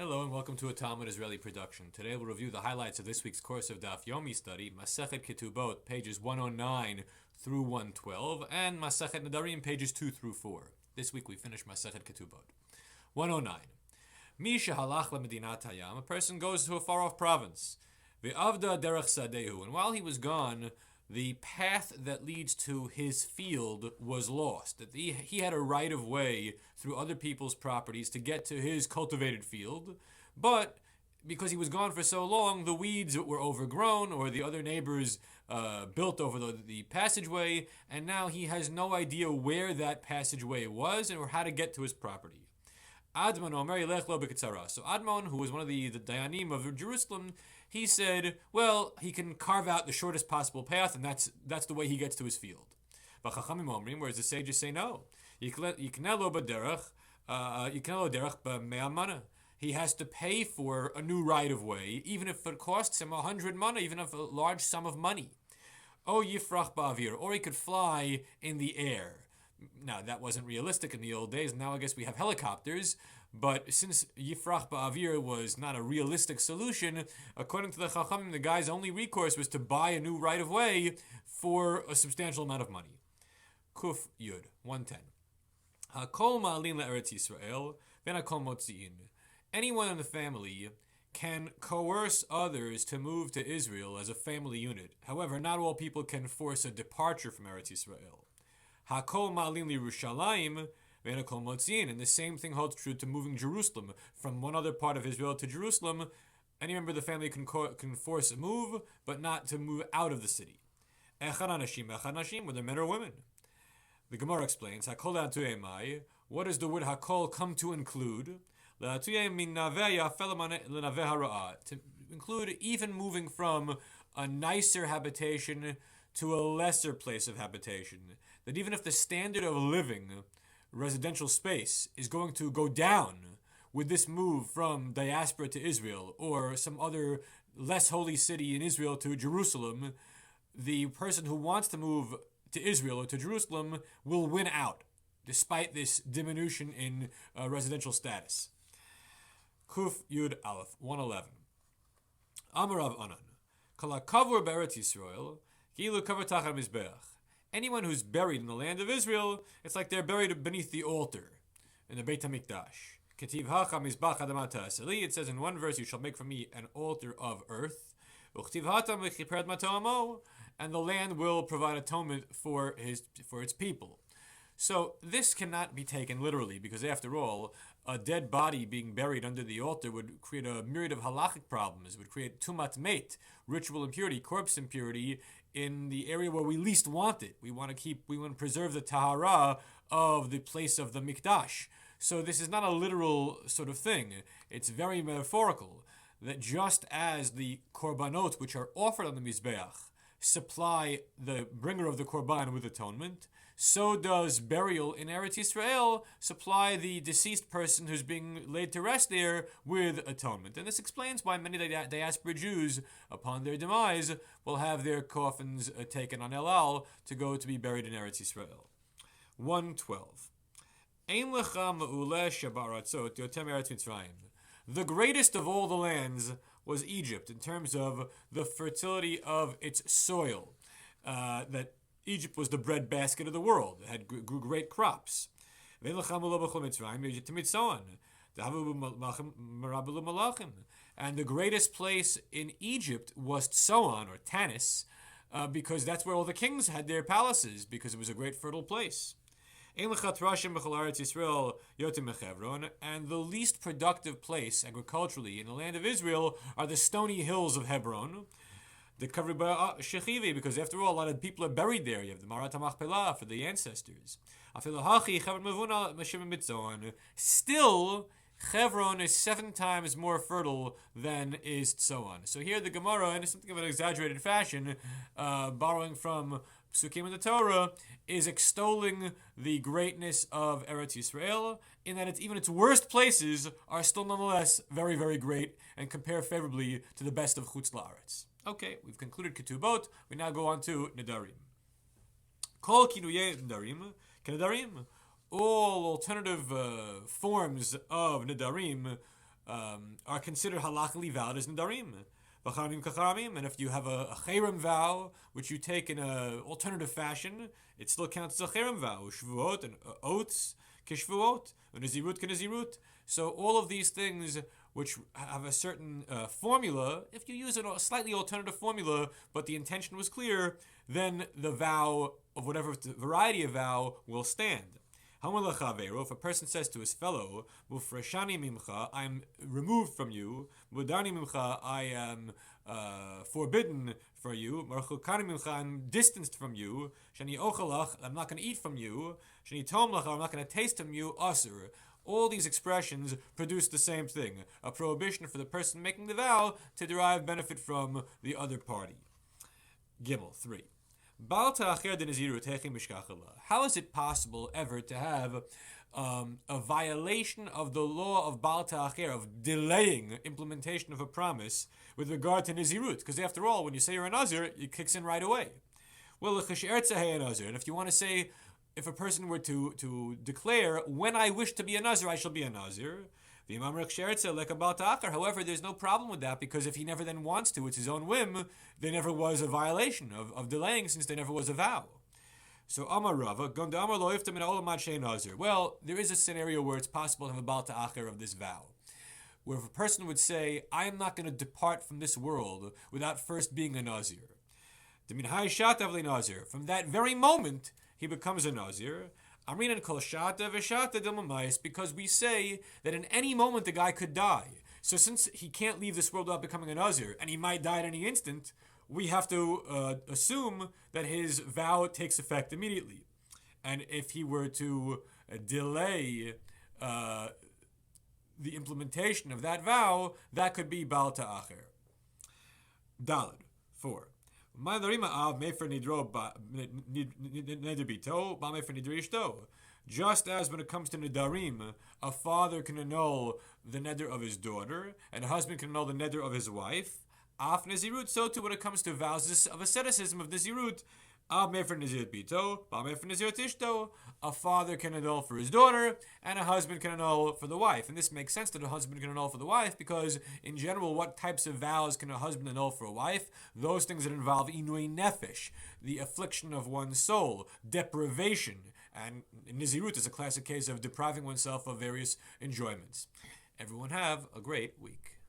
Hello and welcome to a Talmud Israeli production. Today we'll review the highlights of this week's course of Daf Yomi study, Masechet Ketubot, pages 109 through 112, and Masechet Nedarim, pages 2 through 4. This week we finish Masechet Ketubot. 109. Mi shehalach lemedinat hayam, a person goes to a far-off province. Ve'avda derech sadehu, and while he was gone, the path that leads to his field was lost. That he had a right of way through other people's properties to get to his cultivated field, but because he was gone for so long, the weeds were overgrown, or the other neighbors built over the passageway, and now he has no idea where that passageway was or how to get to his property. Admon Omer Yelech Lo B'Kitzara. So Admon, who was one of the Dayanim of Jerusalem, he said, well, he can carve out the shortest possible path, and that's the way he gets to his field. V'Chachamim Omrim, whereas the sages say no. Yikneh Lo B'Derech, Yikneh Lo Derech B'Mea Mana. He has to pay for a new right of way, even if it costs him 100 mana, even if a large sum of money. O Yifrach Ba'avir, or he could fly in the air. Now, that wasn't realistic in the old days. Now I guess we have helicopters. But since Yifrach Ba'avir was not a realistic solution, according to the Chachamim, the guy's only recourse was to buy a new right-of-way for a substantial amount of money. Kuf Yud, 110. HaKol Ma'alin Le'eretz Yisrael, V'nakol Motzi'in. Anyone in the family can coerce others to move to Israel as a family unit. However, not all people can force a departure from Eretz Yisrael. Hakol ma'alim liYerushalayim ve'nakol motziin, and the same thing holds true to moving Jerusalem from one other part of Israel to Jerusalem. Any member of the family can force a move, but not to move out of the city. Echad anashim, whether men or women. The Gemara explains, Hakol la'atuyemai, what does the word Hakol come to include? La'atuyem min naveya felamane to include even moving from a nicer habitation to a lesser place of habitation. That even if the standard of living, residential space, is going to go down with this move from diaspora to Israel or some other less holy city in Israel to Jerusalem, the person who wants to move to Israel or to Jerusalem will win out, despite this diminution in residential status. Kuf Yud Aleph, 111. Amarav Anan. Kala kavur be'eretz Yisrael, kilu kavar tachar mizbeach. Anyone who's buried in the land of Israel, it's like they're buried beneath the altar in the Beit HaMikdash. Ketiv hacha mizbach adamata aseli. It says in one verse, you shall make for me an altar of earth. Uchtiv hatam v'chipred matamo, and the land will provide atonement for its people. So this cannot be taken literally, because after all, a dead body being buried under the altar would create a myriad of halachic problems. It would create tumat meit, ritual impurity, corpse impurity, in the area where we least want it. We want to preserve the tahara of the place of the mikdash. So this is not a literal sort of thing. It's very metaphorical, that just as the korbanot which are offered on the mizbeach supply the bringer of the korban with atonement, so does burial in Eretz Yisrael supply the deceased person who's being laid to rest there with atonement. And this explains why many diaspora Jews, upon their demise, will have their coffins taken on El Al to go to be buried in Eretz Yisrael. 112. Ein lecha ma'uleh shebaratzot yotem Eretz Mitzrayim. The greatest of all the lands was Egypt in terms of the fertility of its soil. That Egypt was the breadbasket of the world. It grew great crops. And the greatest place in Egypt was Tsoan, or Tanis, because that's where all the kings had their palaces, because it was a great fertile place. And the least productive place agriculturally in the land of Israel are the stony hills of Hebron. The covered by Shechivi, because after all, a lot of people are buried there. You have the Marat HaMachpelah for the ancestors. Still, Hebron is 7 times more fertile than is Tsoan. So here the Gemara, in something of an exaggerated fashion, borrowing from Psukim in the Torah, is extolling the greatness of Eretz Yisrael, in that even its worst places are still nonetheless very, very great and compare favorably to the best of Chutz La'aretz. Okay, we've concluded Ketubot. We now go on to Nedarim. Kol kinuyei Nedarim, Kenedarim. All alternative forms of Nedarim are considered halachically valid as Nedarim. And if you have a cherem vow, which you take in an alternative fashion, it still counts as a cherem vow. Shvuot and oaths, kishvuot, and nazirut kenazirut. So all of these things which have a certain formula, if you use a slightly alternative formula, but the intention was clear, then the vow of whatever variety of vow will stand. If a person says to his fellow, Mufreshani mimcha, I'm removed from you, Mudani mimcha, I am forbidden for you, Marchukani mimcha, I'm distanced from you, Shani ochalach, I'm not going to eat from you, Shani tomlach, I'm not going to taste from you, asur. All these expressions produce the same thing, a prohibition for the person making the vow to derive benefit from the other party. Gimel 3. How is it possible ever to have a violation of the law of Baal Ta'acher, of delaying implementation of a promise with regard to Nazirut? Because after all, when you say you're a Nazir, it kicks in right away. Well, and if you want to say, if a person were to declare, when I wish to be a Nazir, I shall be a Nazir. However, there's no problem with that, because if he never then wants to, it's his own whim, there never was a violation of delaying, since there never was a vow. So Amar Rava, well, there is a scenario where it's possible to have a Baal Ta'acher of this vow, where if a person would say, I am not going to depart from this world without first being a Nazir. From that very moment, he becomes a Nazir. Because we say that in any moment the guy could die. So since he can't leave this world without becoming a Nazir, and he might die at any instant, we have to assume that his vow takes effect immediately. And if he were to delay the implementation of that vow, that could be Baal Ta'acher. Daled 4. Just as when it comes to Nedarim, a father can annul the neder of his daughter, and a husband can annul the neder of his wife, af Nazirut, so too when it comes to vows of asceticism of Nazirut, a father can annul for his daughter, and a husband can annul for the wife. And this makes sense that a husband can annul for the wife, because in general, what types of vows can a husband annul for a wife? Those things that involve inui nefesh, the affliction of one's soul, deprivation. And Nazirut is a classic case of depriving oneself of various enjoyments. Everyone have a great week.